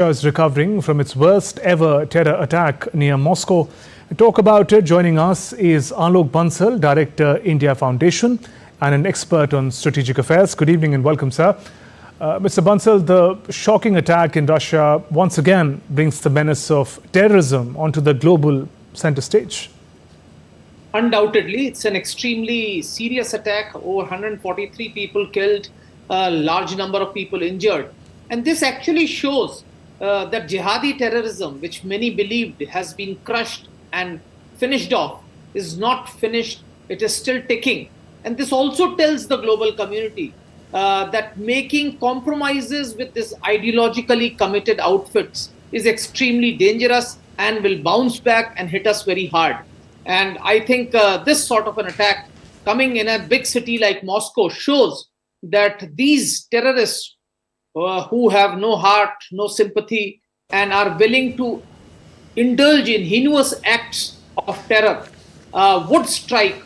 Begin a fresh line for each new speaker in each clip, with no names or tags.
Is recovering from its worst ever terror attack near Moscow. To talk about it, joining us is Alok Bansal, Director, India Foundation, and an expert on strategic affairs. Good evening and welcome, sir. Mr. Bansal, the shocking attack in Russia once again brings the menace of terrorism onto the global center stage.
Undoubtedly, it's an extremely serious attack. Over 143 people killed, a large number of people injured. And this actually shows that jihadi terrorism, which many believed has been crushed and finished off, is not finished. It is still ticking. And this also tells the global community that making compromises with this ideologically committed outfits is extremely dangerous and will bounce back and hit us very hard. And I think this sort of an attack coming in a big city like Moscow shows that these terrorists who have no heart, no sympathy, and are willing to indulge in heinous acts of terror would strike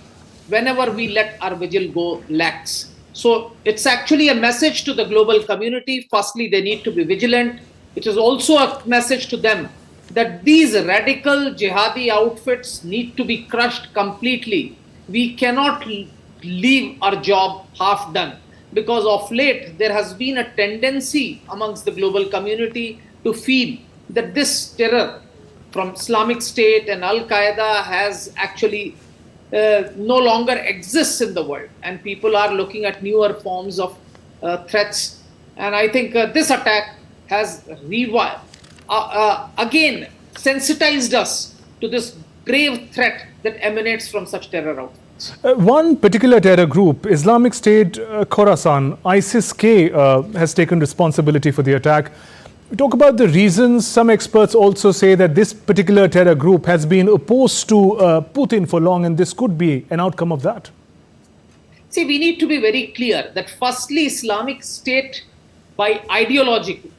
whenever we let our vigil go lax. So it's actually a message to the global community. Firstly, they need to be vigilant. It is also a message to them that these radical jihadi outfits need to be crushed completely. We cannot leave our job half done. Because of late, there has been a tendency amongst the global community to feel that this terror from Islamic State and Al-Qaeda has actually no longer exists in the world. And people are looking at newer forms of threats. And I think this attack has again sensitized us to this grave threat that emanates from such terror outfits.
One particular terror group, Islamic State Khorasan, ISIS-K, has taken responsibility for the attack. We talk about the reasons. Some experts also say that this particular terror group has been opposed to Putin for long, and this could be an outcome of that.
See, we need to be very clear that firstly, Islamic State, by ideology,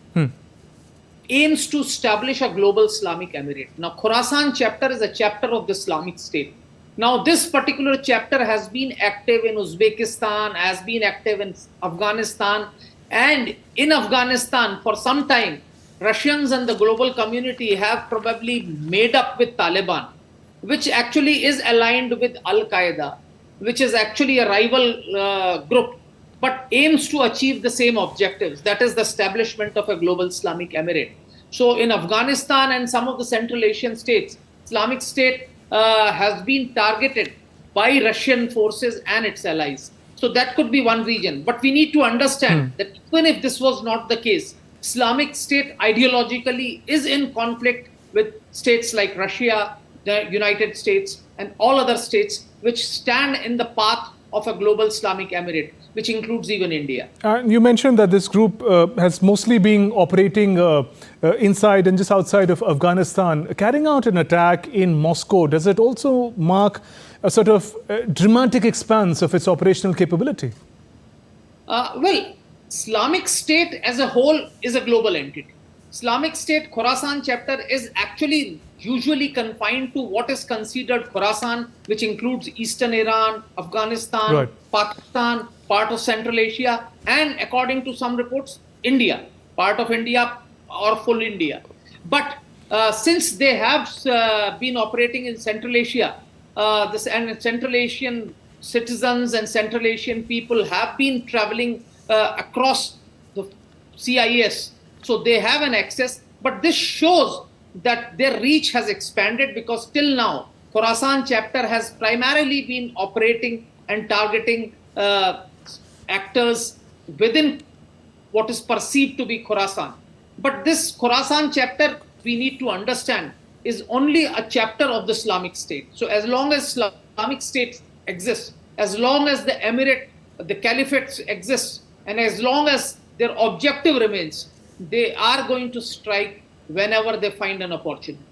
aims to establish a global Islamic emirate. Now, Khorasan chapter is a chapter of the Islamic State. Now, this particular chapter has been active in Uzbekistan, has been active in Afghanistan, and in Afghanistan for some time, Russians and the global community have probably made up with Taliban, which actually is aligned with Al-Qaeda, which is actually a rival group, but aims to achieve the same objectives, that is the establishment of a global Islamic emirate. So in Afghanistan and some of the Central Asian states, Islamic State has been targeted by Russian forces and its allies. So that could be one region. But we need to understand that even if this was not the case, Islamic State ideologically is in conflict with states like Russia, the United States, and all other states which stand in the path of a global Islamic emirate, which includes even India.
You mentioned that this group has mostly been operating inside and just outside of Afghanistan. Carrying out an attack in Moscow, does it also mark a sort of dramatic expanse of its operational capability?
Well, Islamic State as a whole is a global entity. Islamic State Khorasan chapter is actually usually confined to what is considered Khorasan, which includes Eastern Iran, Afghanistan, Pakistan, part of Central Asia, and according to some reports, India, part of India or full India. But since they have been operating in Central Asia, and Central Asian citizens and Central Asian people have been traveling across the CIS, so they have an access, but this shows that their reach has expanded because till now, Khorasan chapter has primarily been operating and targeting actors within what is perceived to be Khorasan. But this Khorasan chapter, we need to understand, is only a chapter of the Islamic State. So as long as Islamic State exists, as long as the emirate, the caliphate exists, and as long as their objective remains, they are going to strike whenever they find an opportunity.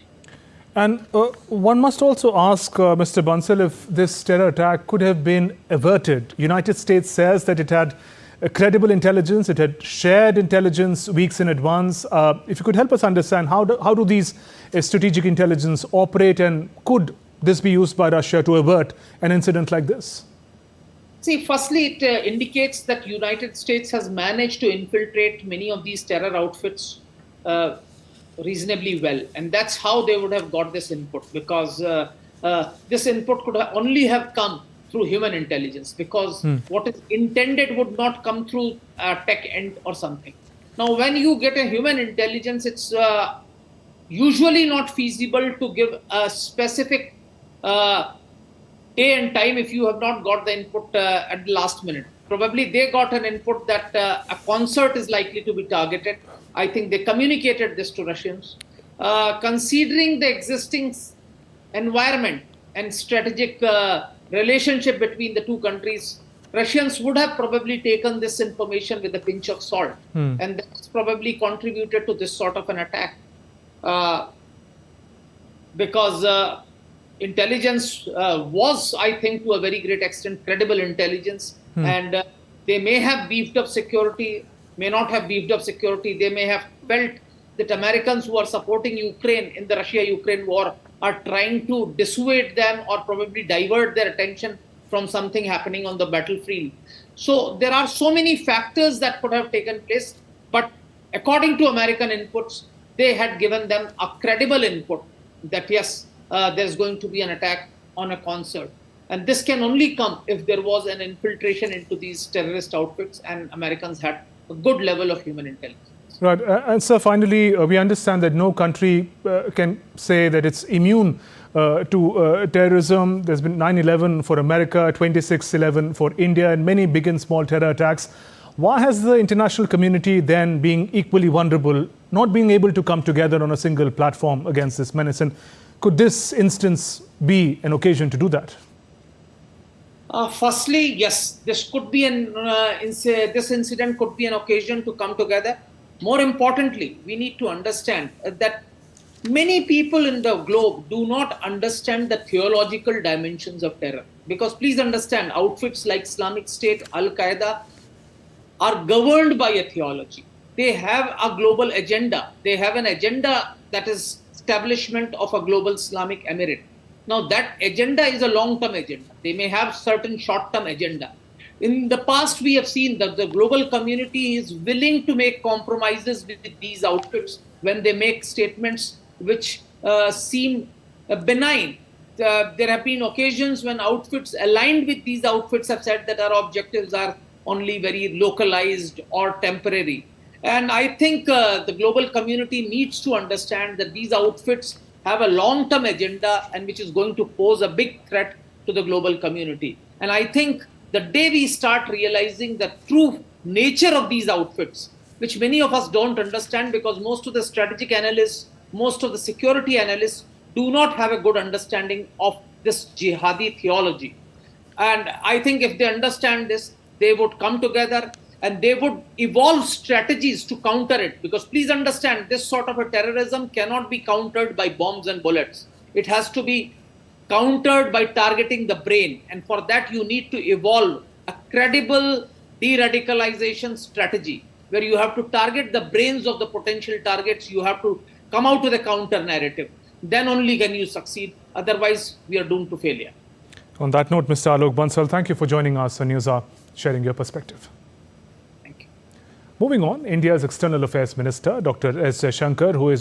And one must also ask, Mr. Bansal, if this terror attack could have been averted. United States says that it had credible intelligence, it had shared intelligence weeks in advance. If you could help us understand, how do these strategic intelligence operate, and could this be used by Russia to avert an incident like this?
See, firstly, it indicates that United States has managed to infiltrate many of these terror outfits reasonably well, and that's how they would have got this input, because this input could only have come through human intelligence, because what is intended would not come through tech end or something. Now, when you get a human intelligence, it's usually not feasible to give a specific day and time if you have not got the input at the last minute. Probably they got an input that a concert is likely to be targeted. I think they communicated this to Russians. Considering the existing environment and strategic relationship between the two countries, Russians would have probably taken this information with a pinch of salt, and that's probably contributed to this sort of an attack. Because intelligence was, I think, to a very great extent, credible intelligence, and they may have beefed up security, may not have beefed up security. They may have felt that Americans who are supporting Ukraine in the Russia-Ukraine war are trying to dissuade them or probably divert their attention from something happening on the battlefield. So there are so many factors that could have taken place, but according to American inputs, they had given them a credible input that yes, there's going to be an attack on a concert. And this can only come if there was an infiltration into these terrorist outfits and Americans had a good level of human intelligence.
Right. And sir, finally, we understand that no country can say that it's immune to terrorism. There's been 9/11 for America, 26/11 for India, and many big and small terror attacks. Why has the international community then, being equally vulnerable, not being able to come together on a single platform against this menace? And could this instance be an occasion to do that?
Firstly, yes, this could be this incident could be an occasion to come together. More importantly, we need to understand that many people in the globe do not understand the theological dimensions of terror. Because please understand, outfits like Islamic State, Al-Qaeda are governed by a theology. They have a global agenda. They have an agenda that is establishment of a global Islamic emirate. Now, that agenda is a long-term agenda. They may have certain short-term agenda. In the past, we have seen that the global community is willing to make compromises with these outfits when they make statements which seem benign. There have been occasions when outfits aligned with these outfits have said that our objectives are only very localized or temporary. And I think the global community needs to understand that these outfits have a long-term agenda and which is going to pose a big threat to the global community. And I think the day we start realizing the true nature of these outfits, which many of us don't understand because most of the strategic analysts, most of the security analysts do not have a good understanding of this jihadi theology. And I think if they understand this, they would come together and they would evolve strategies to counter it. Because please understand, this sort of a terrorism cannot be countered by bombs and bullets. It has to be countered by targeting the brain. And for that, you need to evolve a credible de-radicalization strategy where you have to target the brains of the potential targets. You have to come out with a counter narrative. Then only can you succeed. Otherwise, we are doomed to failure.
On that note, Mr. Alok Bansal, thank you for joining us on Newshour, sharing your perspective.
Thank you.
Moving on, India's External Affairs Minister, Dr. S. Jaishankar, who is